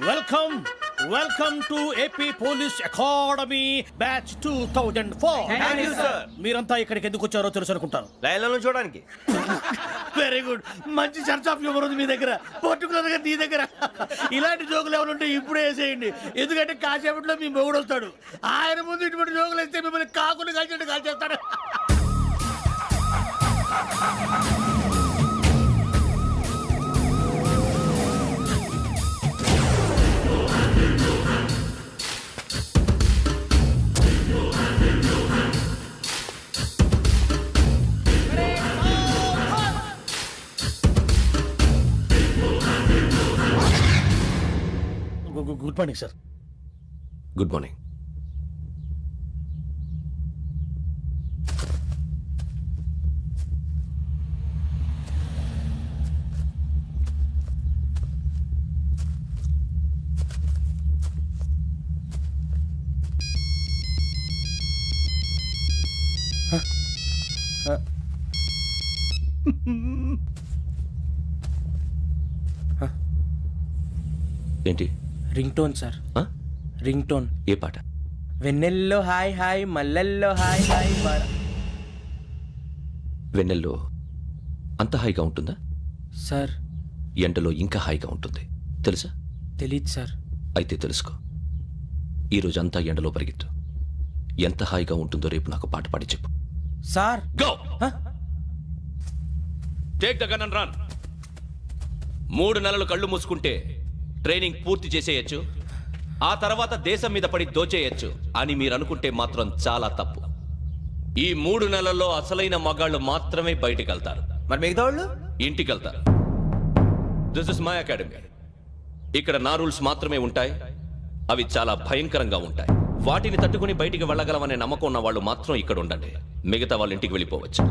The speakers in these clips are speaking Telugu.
Welcome welcome to AP police academy batch 2004. మీరంతా ఇక్కడికి ఎందుకు వచ్చారో తెలుసు అనుకుంటాను. లైన్లను చూడడానికి. వెరీ గుడ్, మంచి చర్చ్ ఆఫ్ హ్యూమర్ ఉంది మీ దగ్గర, పర్టికులర్ గా నీ దగ్గర. ఇలాంటి జోకులు ఏమైనా ఉంటే ఇప్పుడే వేసేయండి, ఎందుకంటే కాసేపట్లో మీ మొగుడు వస్తాడు. ఆయన ముందు ఇటువంటి జోకులు వేస్తే మిమ్మల్ని కాకులు కాల్చేట్టు కాల్చేస్తాడు. Good morning sir. Good morning. ఏంటి? Ring tone sir. Ring tone. ఏ పాట? వెన్నెల్లో హాయ్ హాయ్ మల్లెల్లో హాయ్ హాయ్. వెన్నెల్లో అంత హాయిగా ఉంటుందా సార్? ఎండలో ఇంకా హాయిగా ఉంటుంది తెలుసా? తెలీదు సార్. అయితే తెలుసుకో. ఈరోజు అంతా ఎండలో పరిగెత్తు. ఎంత హాయిగా ఉంటుందో రేపు నాకు పాట పాడి చెప్పు. Sir go. Take the gun and run. 3 నెలలు కళ్ళు మూసుకుంటే ట్రైనింగ్ పూర్తి చేసేయచ్చు, ఆ తర్వాత దేశం మీద పడి దోచేయచ్చు అని మీరు అనుకుంటే మాత్రం చాలా తప్పు. ఈ 3 నెలల్లో అసలైన మగాళ్ళు మాత్రమే బయటికి వెళ్తారు. మరి మిగతా వాళ్ళు ఇంటికి వెళ్తారు. This is my academy. ఇక్కడ నా రూల్స్ మాత్రమే ఉంటాయి. అవి చాలా భయంకరంగా ఉంటాయి. వాటిని తట్టుకుని బయటికి వెళ్ళగలమనే నమ్మకం ఉన్న వాళ్ళు మాత్రం ఇక్కడ ఉండండి. మిగతా వాళ్ళు ఇంటికి వెళ్ళిపోవచ్చు.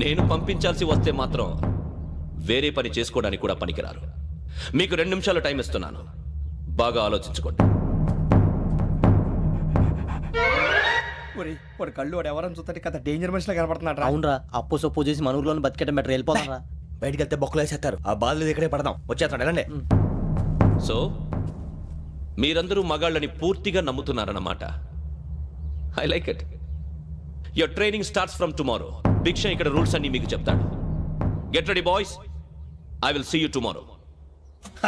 నేను పంపించాల్సి వస్తే మాత్రం వేరే పని చేసుకోవడానికి కూడా పనికిరారు. మీకు 2 నిమిషాలు టైం ఇస్తున్నాను, బాగా ఆలోచించుకోండి. వాడు కళ్ళు వాడు ఎవరైనా చూస్తే కదా డేంజర్ మనిషిలో కనపడుతున్నాడు. అవునరా, అప్పు సొప్పు చేసి మన ఊర్లో బతికేట బెటర్. వెళ్ళిపోతారా? బయటికి వెళ్తే బొక్కలు వేసేస్తారు. ఆ బాధలు ఇక్కడే పడదాం. వచ్చేస్తాడు వెళ్ళండి. సో మీరందరూ మగాళ్ళని పూర్తిగా నమ్ముతున్నారన్నమాట. I like it. Your training starts from tomorrow. Bhiksha ఇక్కడ రూల్స్ అన్ని మీకు చెప్తాడు. Get ready boys, I will see you tomorrow.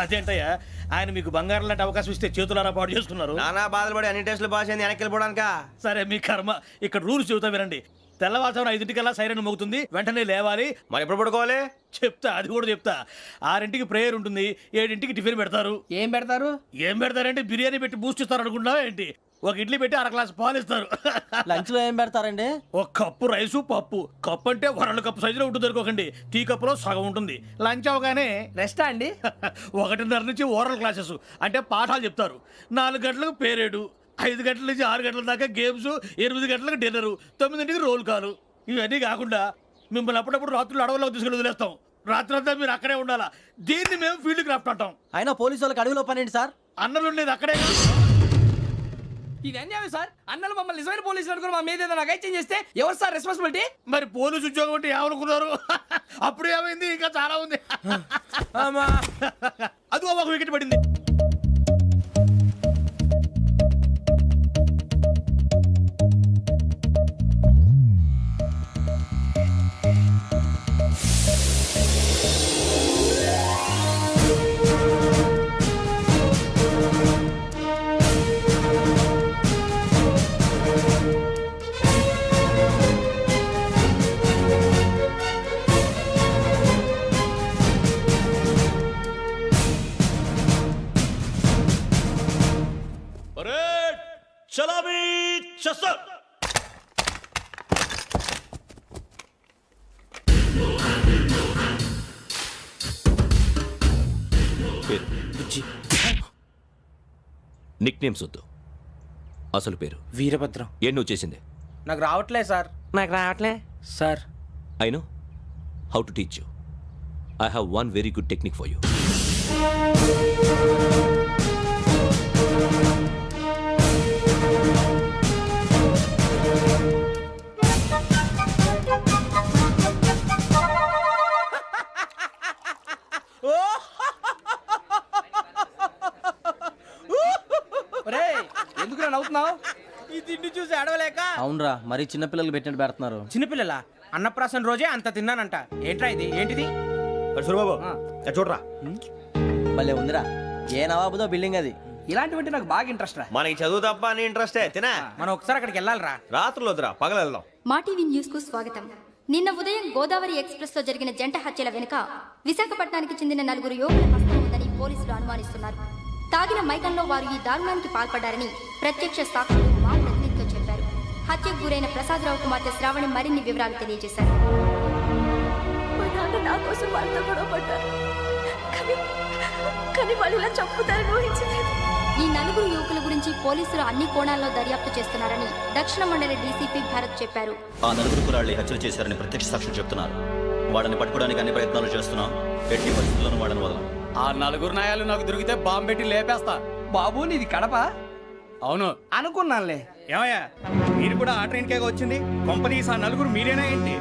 అదేంటయ్యా, ఆయన మీకు బంగారం లాంటి అవకాశం ఇస్తే చేతులారా పాటు చేసుకున్నారు. నానా బాధలు పడి అన్ని టెస్టులు పాస్ అయింది, వెనక్కి వెళ్ళిపోవడానికా? సరే మీ కర్మ. ఇక్కడ రూల్స్ చెబుతా వినండి. తెల్లవారుజామున 5 సైరన్ మోగుతుంది, వెంటనే లేవాలి. మరి ఎప్పుడు పడుకోవాలి? చెప్తా, అది కూడా చెప్తా. 6 ప్రేయర్ ఉంటుంది, 7 టిఫిన్ పెడతారు. ఏం పెడతారు? ఏం పెడతారంటే బిర్యానీ పెట్టి బూస్ట్ ఇస్తారు అనుకుంటున్నావా ఏంటి? ఒక ఇడ్లీ పెట్టి 1 గ్లాస్ పాలు ఇస్తారు. లంచ్ లో ఏం పెడతారండి? ఒక కప్పు రైసు పప్పు. కప్పు అంటే 1/2 కప్పు సైజులో ఉంటుంది అనుకోకండి. టీ కప్పులో సగం ఉంటుంది. లంచ్ అవగానే రెస్టా అండి? 1:30 నుంచి ఓరల్ క్లాసెస్ అంటే పాఠాలు చెప్తారు. 4 గంటలకు పేరేడు, 5 గంటల నుంచి 6 గంటల దాకా గేమ్స్, 8 గంటలకు డిన్నరు, 9ంటికి రోల్ కాలు. ఇవన్నీ కాకుండా మిమ్మల్ని అప్పుడప్పుడు రాత్రులు అడవుల్లో తీసుకెళ్ళి వదిలేస్తాం. రాత్రి అంతా మీరు అక్కడే ఉండాలా. దీన్ని మేము ఫీల్డ్ క్రాఫ్ట్ అంటాం. అయినా పోలీసు వాళ్ళకి అడవిలో పని ఏంటి సార్? అన్నలు ఉండేది అక్కడే. ఇది అన్యాయం సార్. అన్నలు మమ్మల్ని నిజమైన పోలీసులు అనుకుని మా మీద ఏదైనా అగైత్యం చేస్తే ఎవరు సార్ రెస్పాన్సిబిలిటీ? మరి పోలీసు ఉద్యోగం అంటే ఏమనుకున్నారు? అప్పుడు ఏమైంది, ఇంకా చాలా ఉంది. అది ఒక వికెట్ పడింది. చలామీ చస్టర్. నిక్ నేమ్స్ వద్దు, అసలు పేరు. వీరభద్రం. ఏం నువ్వు చేసింది? నాకు రావట్లే సార్. నాకు రావట్లే sir. I know how to teach you. I have one very good technique for you. చూస్తున్నా నవ్వుతున్నావు? ఈ తిండి చూసి అడవలేక. అవునరా మరి చిన్నపిల్లలు పెట్టినట్టు పెడుతున్నారు. చిన్నపిల్లల అన్నప్రాసన రోజే అంత తిన్నానంట. ఏంట్రా ఇది? ఏంటిది? సూరిబాబు చూడరా, భలే ఉందిరా. ఏ నవాబుదో బిల్డింగ్ అది. ఇలాంటివంటే నాకు బాగా ఇంట్రెస్ట్ రా. మనకి చదువు తప్ప అని ఇంట్రెస్టే తినా. మనం ఒకసారి అక్కడికి వెళ్ళాలిరా. రాత్రులు వద్దురా, పగలు వెళ్దాం. మా టీవీ న్యూస్ కు స్వాగతం. నిన్న ఉదయం గోదావరి ఎక్స్ప్రెస్ లో జరిగిన జంట హత్యల వెనుక విశాఖపట్నానికి చెందిన 4 యువకుల హస్తం ఉందని పోలీసులు అనుమానిస్తున్నారు. తాగిన మైకంలో వారు ఈ దారుణానికి పాల్పడ్డారని ప్రత్యక్ష సాక్షులు మా ప్రతినిధితో చెప్పారు. హత్యకు గురైన ప్రసాదరావు కుమార్తె శ్రావణి మరిన్ని వివరాలు తెలియజేశారు. మా నాన్న నా కోసం వాళ్ళతో గొడవ పడ్డారు, కానీ వాళ్ళు ఇలా చంపుతారని ఊహించలేదు. ఈ 4 యువకుల గురించి పోలీసులు అన్ని కోణాల్లో దర్యాప్తు చేస్తున్నారని దక్షిణ మండలి డీసీపీ భరత్ చెప్పారు. ఆ 4 కురాళ్ళు హత్యలు చేశారని ప్రత్యక్ష సాక్షులు చెప్తున్నారు. వాళ్ళని పట్టుకోవడానికి అన్ని ప్రయత్నాలు చేస్తున్నాం. ఎట్టి పరిస్థితుల్లోనూ వాళ్ళని వదలం. ఆ 4 నాయాలు నాకు దొరికితే బాంబు పెట్టి లేపేస్తా. బాబు నీది కడప? అవును అనుకున్నానులే. ఏమయ్యా, మీరు కూడా ఆ ట్రైన్ కేగా వచ్చింది? కంపెనీస్ ఆ 4 మీరేనా ఏంటి?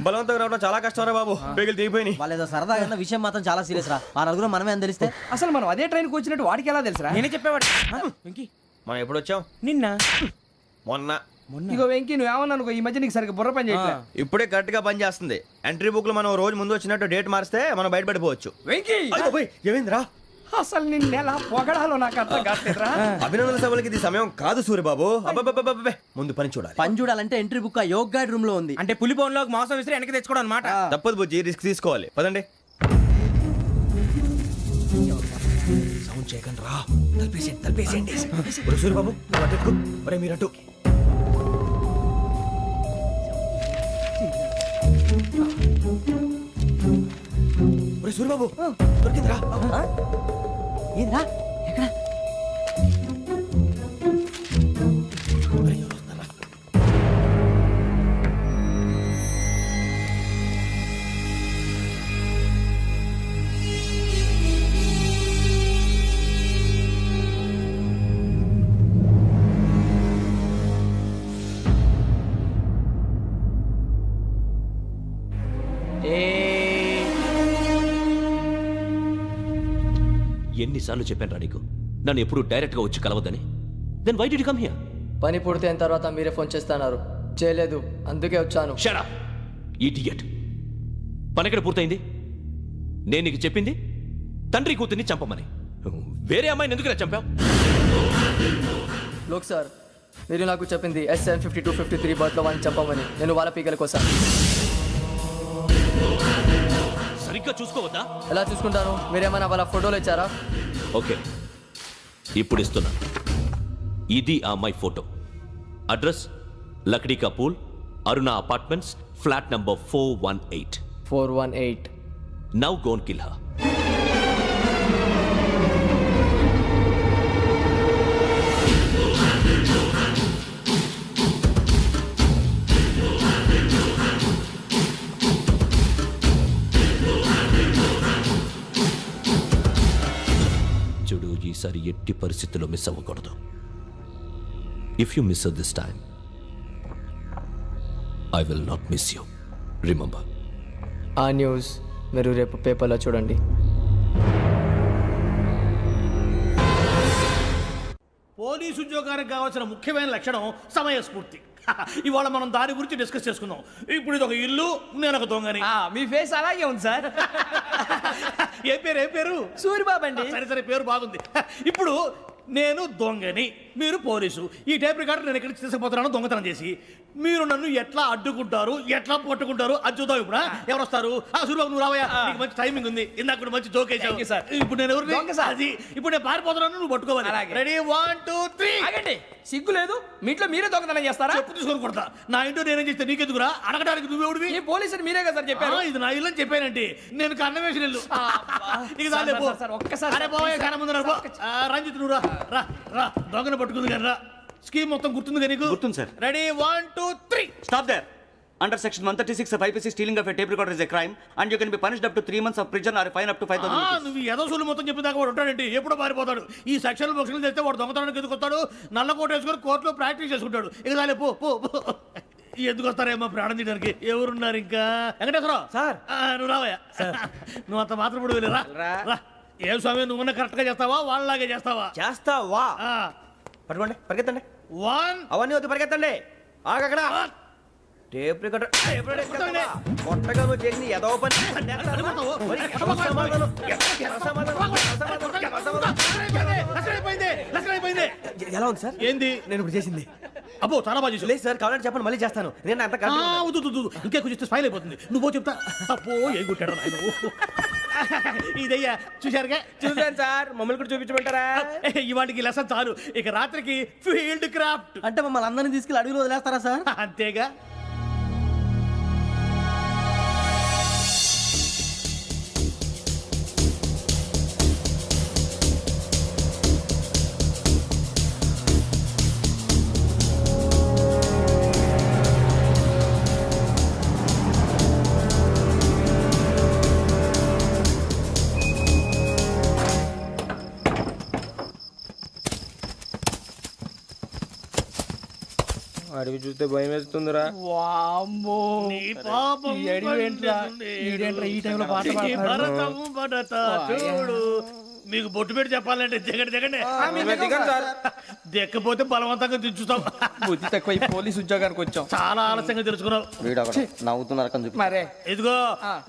బలవంతంగా రావడం చాలా కష్టం రా బాబు, పేగులు దిగిపోయినాయి. వాళ్ళు ఏదో సరదాగా అన్న విషయం మాత్రం చాలా సీరియస్ రా. ఆ నలుగురు మనమే అని తెలిస్తే అసలు మనం అదే ట్రైన్కి వచ్చినట్టు వాడికి ఎలా తెలుసురా? నేనే చెప్పేవాడు. వెంకీ, మనం ఎప్పుడు వచ్చాం? నిన్న మొన్న. ఇగో వెంకీ నువ్వేమన్నా అనుకో, ఈ మధ్య నీకు సరిగ్గా బుర్ర పని చేయట్లే. ఇప్పుడే కరెక్ట్ గా పని చేస్తుంది. ఎంట్రీ బుక్ లో మనం రోజు ముందు వచ్చినట్టు డేట్ మారిస్తే మనం బయటపడిపోవచ్చు. వెంకీ ఏమైందిరా? అసలు నిన్న ఎలా పొగడాలో నాకు అర్థం కాట్లేదురా. అభినందన సభలకి ఇది సమయం కాదు సూరిబాబు. అబ్బబ్బబ్బబ్బబ్బే, ముందు పని చూడాలి. పని చూడాలంటే ఎంట్రీ బుక్ ఆ యోగ్ గైడ్ రూమ్ లో ఉంది. అంటే పులి బోన్లోకి మాంసం విసిరి వెనక్కి తెచ్చుకోవడం అనమాట. తప్పదు బుజ్జి, రిస్క్ తీసుకోవాలి. పదండి. సౌండ్ చేయకండి రా. తలపేసేయండి. సూరిబాబు నువ్వు అటు ఎక్కు. ఒరే మీరు అటు. ఒరే సూరిబాబు దొరికిందిరా. ఏంద్రా ఎక్కడ? ఎన్నిసార్లు చెప్పాను రా నీకు నన్ను ఎప్పుడు డైరెక్ట్ గా వచ్చి కలవద్దని? Then why did you come here? పని పూర్తయిన తర్వాత మీరే ఫోన్ చేస్తున్నారు. చేయలేదు, అందుకే వచ్చాను. Shut up idiot. పని ఎక్కడ పూర్తయింది? నేను నీకు చెప్పింది తండ్రి కూతుర్ని చంపమని. వేరే అమ్మాయిని ఎందుకు చంపావు? లోక్ సార్, మీరు నాకు చెప్పింది SN5253 బర్త్లో వాళ్ళని చంపమని. నేను వాళ్ళ పీకల కోసం. సరిగ్గా చూసుకోవద్దా? ఎలా చూసుకుంటాను? మీరేమైనా వాళ్ళ ఫోటోలు ఇచ్చారా? ఓకే, ఇప్పుడు ఇస్తున్నా. ఇది ఆ అమ్మాయి photo. Address Lakdi కపూల్, Aruna apartments, flat number 418. 418. Now go and kill her. చూడు, ఈసారి ఎట్టి పరిస్థితుల్లో మిస్ అవ్వకూడదు. If you miss this time I will not miss you. Remember. ఆ న్యూస్ మీరు రేపు పేపర్లో చూడండి. పోలీసు ఉద్యోగానికి కావాల్సిన ముఖ్యమైన లక్షణం సమయస్ఫూర్తి. ఇవాళ మనం దాని గురించి డిస్కస్ చేసుకుందాం. ఇప్పుడు ఇది ఒక ఇల్లు, నేను ఒక దొంగని. మీ ఫేస్ అలాగే ఉంది సార్. ఏ పేరు? సూరిబాబు అండి. సరే పేరు బాగుంది. ఇప్పుడు నేను దొంగని, మీరు పోలీసు. ఈ టైప్ రికార్డు నేను ఎక్కడికి తీసుకుపోతున్నాను దొంగతనం చేసి. మీరు నన్ను ఎట్లా అడ్డుకుంటారు, ఎట్లా పట్టుకుంటారు అది చూద్దాం. ఇప్పుడు ఎవరు వస్తారు? సూరిబాబు నువ్వు రావయ్యా, నీకు మంచి టైమింగ్ ఉంది. ఇందాక కూడా మంచి జోక్ వేసావు సార్. ఇప్పుడు నేను ఎవరు? అది ఇప్పుడు నేను పారిపోతున్నాను, నువ్వు పట్టుకోవాలి. రెడీ 1 2 3. ఆగండి, సిగ్గు లేదు? మీ ఇంట్లో మీరే దొంగతనం చేస్తారా? చెప్పు తీసుకొని కొడతా. నా ఇంట్లో నేనేం చేస్తే నీకెందుకురా? అడగడానికి నువ్వెవడివి? ఈ పోలీసులు మీరే కదా సార్ చెప్పారు. ఇది నా ఇల్లు అని చెప్పానంటే నేను కన్నవేసిన ఇల్లు. ఒక్కసారి రంజిత్ నువ్వు రా రా, దొంగను పట్టుకుంది కానీ రా. స్కీమ్ మొత్తం గుర్తుంది కానీ? గుర్తుంది sir. Ready 1 2 3. Stop there. Under section 136 of IPC, stealing of a tape recorder is a crime and you can be punished up to 3 months of prison or a fine up to 5,000 rupees. నువ్వు ఏదో సొల్లు మొత్తం చెప్పిన దాకా వాడు ఉంటాడండి, ఎప్పుడో పారిపోతాడు. ఈ సెక్షన్లు బొక్షన్లు చేస్తే వాడు దొంగతనానికి ఎదుకొస్తాడు, నల్ల కోట వేసుకొని కోర్టులో ప్రాక్టీస్ చేసుకుంటాడు. ఇక చాలే పో. ఎందుకు వస్తారేమో ప్రాణం తీయడానికి ఎవరున్నారు ఇంకా వెంకటేశ్వరరావు సార్. నువ్వు రావయ్యా నువ్వు అంత మాత్రం ఇప్పుడు వెళ్ళి రా ఏం స్వామి నువ్వున్న కరెక్ట్ గా చేస్తావా వాళ్ళలాగే చేస్తావా చేస్తావా పట్టుకోండి పరిగెత్తండి అవన్నీ వద్దు పరిగెత్తండి ఆగక్కడ టేప్ రికార్డర్ కొట్టగా నువ్వు చేసింది ఏదో పని ఎలా ఉంది సార్ ఏంది నేను ఇప్పుడు చేసింది అబ్బో చాలా బాగా చేసావు. లేదు సార్ కావాలంటే చెప్పండి మళ్ళీ చేస్తాను నేను అంత ఇంకే కొంచెం స్మైల్ అయిపోతుంది నువ్వు చెప్తా అబ్బో ఏం కొట్టాడు నాయన ఇదయ్యా చూశారుగా చూసాను సార్ మమ్మల్ని కూడా చూపించమంటారా ఇవాటికి లెసన్ చాలు ఇక రాత్రికి ఫీల్డ్ క్రాఫ్ట్ అంటే మమ్మల్ని అందరినీ తీసుకెళ్ళి అడుగులు వదిలేస్తారా సార్? అంతేగా అడిగి చూస్తే భయం వేస్తుందిరా వామ్మో నీ పాపం ఈ అడివి ఏంట్రా? ఈడేంట్రా ఈ టైంలో పాట ఈ పాడతాడు? భరతము భరత చూడు మీకు బొట్టు పెట్టి చెప్పాలంటే దిగండి దిక్కపోతే బలవంతంగా దించుతాం బుద్ధి తక్కువ ఈ పోలీస్ ఉద్యోగానికి వచ్చాం. చాలా ఆలస్యంగా తెలుసుకున్నావు వీడు ఒకడు నవ్వుతున్నారు కని చూపి. మరే ఇదిగో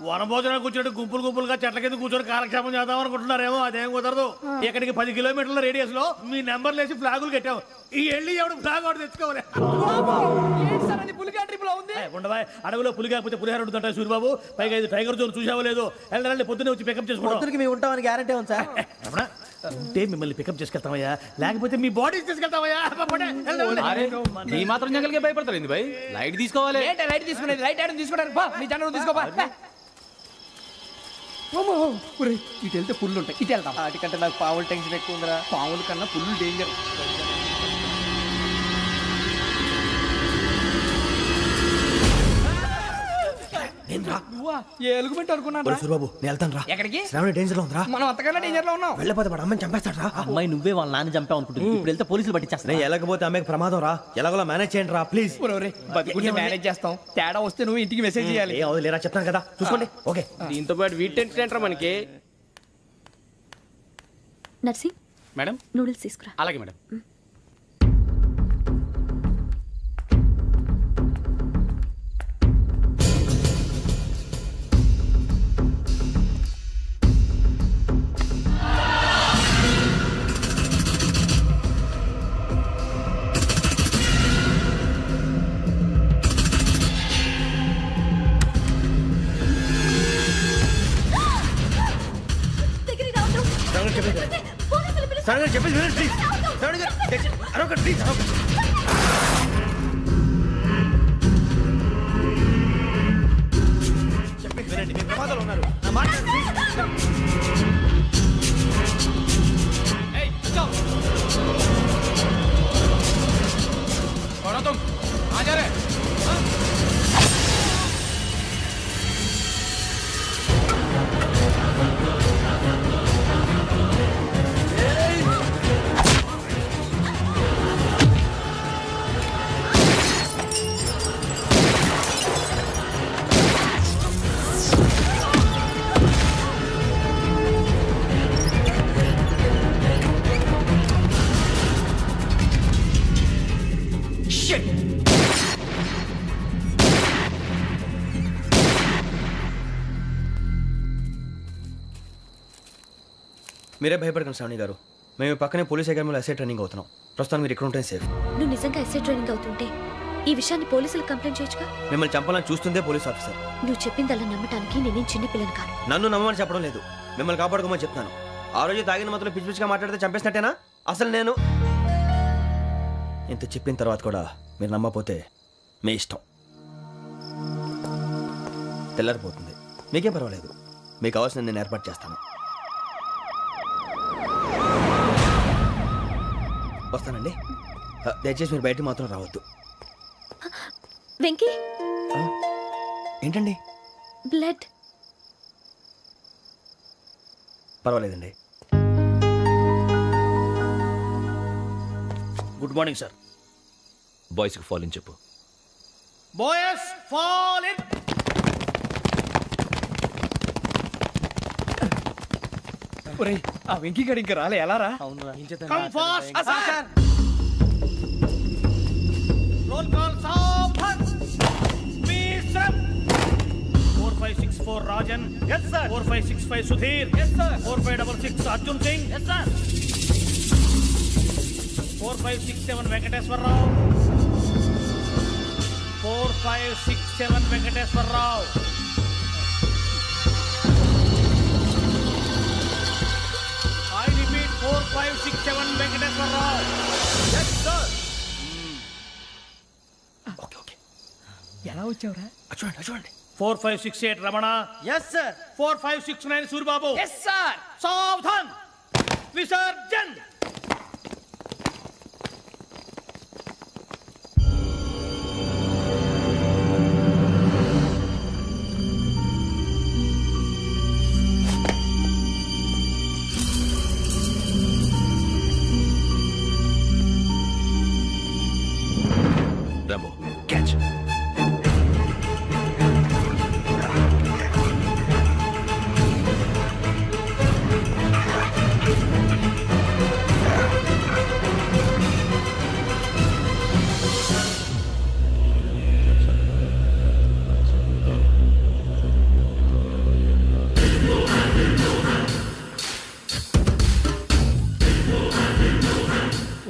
వనభోజనానికి కూర్చోటి గుంపులు గుంపులుగా చెట్ల కింద కూర్చొని కాలక్షేపం చేద్దాం అనుకుంటున్నారేమో అదేం కుదరదు ఇక్కడికి 10 కిలోమీటర్ల రేడియస్ లో మీ నెంబర్ లేసి ఫ్లాగులు కట్టాము ఈ వెళ్ళి ఎవడు ఫ్లాగ్ ఒకటి తెచ్చుకోవాలి ఏంటి సార్ అన్ని పులిగా ట్రిప్ లో ఉంది? ఉండవా అడవిలో పులి కాకపోతే పులిహార ఉంటుంటాయి సూరిబాబు పైగా ఇది టైగర్ జోన్ చూసావో లేదో వెళ్ళాలంటే పొద్దున్నే వచ్చి పికప్ చేసుకుంటాం పొద్దురికి మేము ఉంటామని గ్యారంటీ ఉంది సార్. రమణ, ఉంటే మిమ్మల్ని పికప్ చేసుకెళ్తామయ్యా లేకపోతే మీ బాడీ తీసుకెళ్తామయ్యా ఈ మాత్రం జంగల్కే భయపడతారు ఏంది భయ్ లైట్ తీసుకోవాలి ఏంటి లైట్ తీసుకునేది? లైట్ ఆడని తీసుకోవడానికి బా మీ జనరు తీసుకోబా. ఇటు వెళ్తే పుల్లు ఉంటాయి ఇటు వెళ్తాం. వాటికంటే నాకు పావులు టెన్షన్ ఎక్కువ ఉందిరా. పాముల కన్నా పుల్లు డేంజర్. నువ్వా? ఏ ఎలుగుబెట్టి అనుకున్నాను. సూరిబాబు నేను వెళ్తాను రా ఎక్కడికి? శ్రావణి డేంజర్ లో ఉందిరా మనం అంతకన్నా డేంజర్ లో ఉన్నాం. వెళ్ళపోతే వాడు అమ్మని చంపేస్తాడు రా అమ్మాయి నువ్వే వాళ్ళ నాన్న చంపావు అనుకుంటుంది. ఇప్పుడు వెళ్తే పోలీసులు పట్టించేస్తా. నేను వెళ్ళకపోతే అమ్మాయికి ప్రమాదం రా ఎలాగోలా మేనేజ్ చేయండి రా ప్లీజ్ బతికుంటే మేనేజ్ చేస్తాం. తేడా వస్తే నువ్వు ఇంటికి మెసేజ్ చేయాలి. ఏ అవదు లేరా చెప్తాను కదా చూసుకోండి ఓకే దీంతో పాటు వీటి టెన్షన్ ఏంట్రా మనకి నర్సి మేడం నూడిల్స్ తీసుకురా. అలాగే మేడం చెప్పేసి వినండి ప్లీజ్ శ్రావణి గారు అరొకటి ప్లీజ్ చెప్పేసి వినండి మీ ప్రమాదాలు ఉన్నారు నా మాట ప్లీజ్ మీరే భయపడకండి శ్రావణి గారు మేము పక్కనే పోలీస్ అకాడమీలో ఎస్ఐ ట్రైనింగ్ అవుతున్నాం ప్రస్తుతం మీరు ఇక్కడ ఉంటే సేఫ్ నువ్వు నిజంగా ఎస్ఐ ట్రైనింగ్ అవుతుంటే ఈ విషయాన్ని పోలీసులకు కంప్లైంట్ చేయొచ్చుగా. మిమ్మల్ని చంపాలని చూస్తుందే పోలీస్ ఆఫీసర్ నువ్వు చెప్పిందల్లా నమ్మటానికి నేనేం చిన్న పిల్లని కాను. నన్ను నమ్మమని చెప్పడం లేదు మిమ్మల్ని కాపాడుకోమని చెప్తాను ఆ రోజు తాగిన మాత్రం పిచ్చి పిచ్చిగా మాట్లాడితే చంపేసినట్టేనా అసలు నేను ఇంత చెప్పిన తర్వాత కూడా మీరు నమ్మపోతే మీ ఇష్టం తెల్లారిపోతుంది మీకేం పర్వాలేదు మీకు కావాల్సిన నేను ఏర్పాటు చేస్తాను వస్తానండి దయచేసి మీరు బయటికి మాత్రం రావద్దు వెంకీ ఏంటండి బ్లడ్. పర్వాలేదండి గుడ్ మార్నింగ్ సార్ బాయ్స్కి ఫాలోని చెప్పు బాయ్స్ ఫాల్ ఇన్. ఒరేయ్ ఆ వెంకీ గడి ఇంకా రాలే ఎలా రా? Come fast sir. Roll call సావధాన్. విశ్రమ్. 4564 Rajan. yes sir. 4565 Sudheer. yes sir. 4566 Arjun Singh. yes sir. 4567 Venkateswara Rao. 4567 Venkateswara Rao. I repeat 4567 Venkateswara Rao. yes sir. ఎలా వచ్చావురా? చూడండి చూడండి 4568 Ramana. Yes sir 4569 Suribabu. Yes sir. సావధాన్. విసర్జన్. Rambo catch.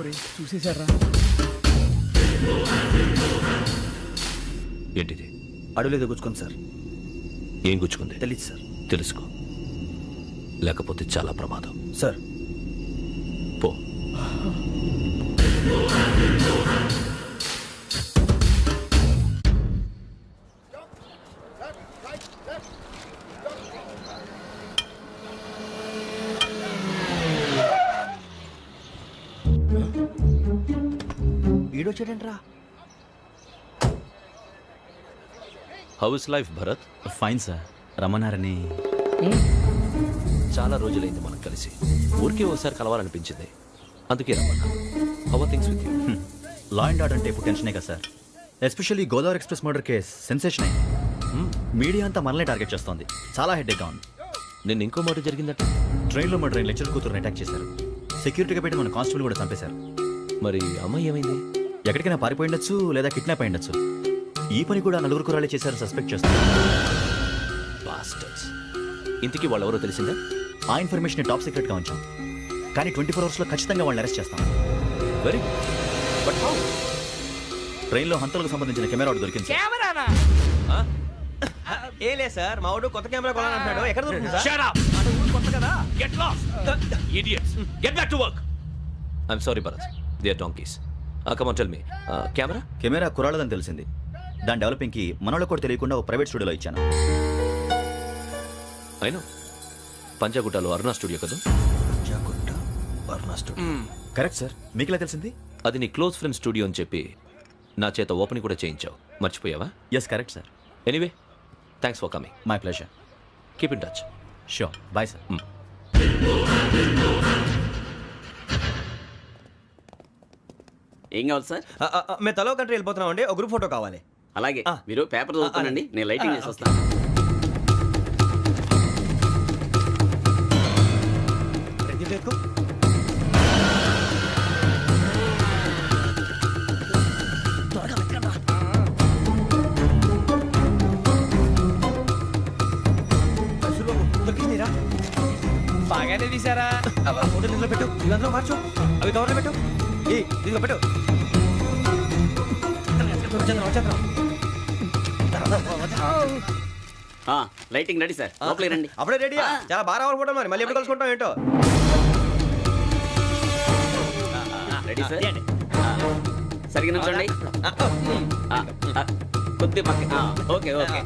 ఒరేయ్ చూసేశారా? ఏంటిది? అడుగులేదు గుచ్చుకోండి సార్. ఏం గుచ్చుకుంది? తెలీదు సార్. తెలుసుకో, లేకపోతే చాలా ప్రమాదం. సార్ పో. ఈడొచ్చాడంట్రా. How is life Bharat? Fine sir. రమ్మన్నారని. చాలా రోజులైంది మనం కలిసి. ఊరికే ఒకసారి కలవాలనిపించింది, అందుకే రమ్మన్నా. How are things with you? Law and order అంటే ఇప్పుడు టెన్షనే కదా sir. Especially Godavari express murder case sensation అయింది. మీడియా అంతా మనల్ని టార్గెట్ చేస్తోంది. చాలా హెడ్ఏక్గా ఉంది. నిన్న ఇంకో మాట జరిగిందట. ట్రైన్లో మా ట్రైన్ లెక్చర్ కూతురుని అటాక్ చేశారు. సెక్యూరిటీగా పెట్టి మన కానిస్టేబుల్ కూడా చంపేశారు. మరి అమ్మాయి ఏమైంది? ఎక్కడికైనా పారిపోయి ఉండొచ్చు, లేదా కిడ్నాప్ అయి ఉండొచ్చు. ఈ పని కూడా నలుగురు కురాలే చేశారు సస్పెక్ట్ చేస్తారు. బాస్టర్స్. ఇంతకీ వాళ్ళెవరో తెలిసిందా? ఆ ఇన్ఫర్మేషన్ టాప్ సీక్రెట్గా ఉంచాం, కానీ 24 అవర్స్లో ఖచ్చితంగా వాళ్ళని అరెస్ట్ చేస్తాం. Very but how? ట్రైన్లో హంతలకు సంబంధించిన కెమెరా ఒకటి దొరికింది సార్. కెమెరానా? ఏ లే సార్, మా వాడు కొత్త కెమెరా కొనాలంటున్నాడు. ఎక్కడ దొరుకుతుంది సార్? Shut up! కొత్త కదా. Get lost! Idiots! Get back to work! I'm sorry, Bharat. They are donkeys. Come on, tell me. Camera? Camera కురాలదని తెలిసింది. దాని డెవలపింగ్కి మనోళ్ళకి కూడా తెలియకుండా ఒక ప్రైవేట్ స్టూడియోలో ఇచ్చాను. I know. పంజాగుట్టలో అరుణా స్టూడియో కదా? Correct sir. మీకు ఇలా తెలిసింది? అది నీ క్లోజ్ ఫ్రెండ్ స్టూడియో అని చెప్పి నా చేత ఓపెనింగ్ కూడా చేయించావు. మర్చిపోయావా? Yes correct sir. Anyway, thanks for coming. My pleasure. Keep in touch. Sure. Bye sir. ఏం కావాలి సార్? మేము తలో కంట్రీ వెళ్ళిపోతున్నాం అండి. ఒక గ్రూప్ ఫోటో కావాలి. అలాగే మీరు పేపర్ చదువుతానండి, నేను లైటింగ్ చేసి వస్తాను. బాగానే తీసారా? ఫోటో ఇందులో పెట్టు, ఇవి అందులో మార్చు, అవి కవర్లో పెట్టు. ఇదిగో పెట్టు. లైటింగ్ రెడీ సార్, లోపలికి రండి. అప్పుడే రెడీయా? చాలా బాగా రావాలి ఫోటో. మరి మళ్ళీ ఎప్పుడు కలుసుకుంటాం ఏంటో. Ready sir. సరిగ్గా నిల్చోండి. కొద్ది పక్క. Okay okay.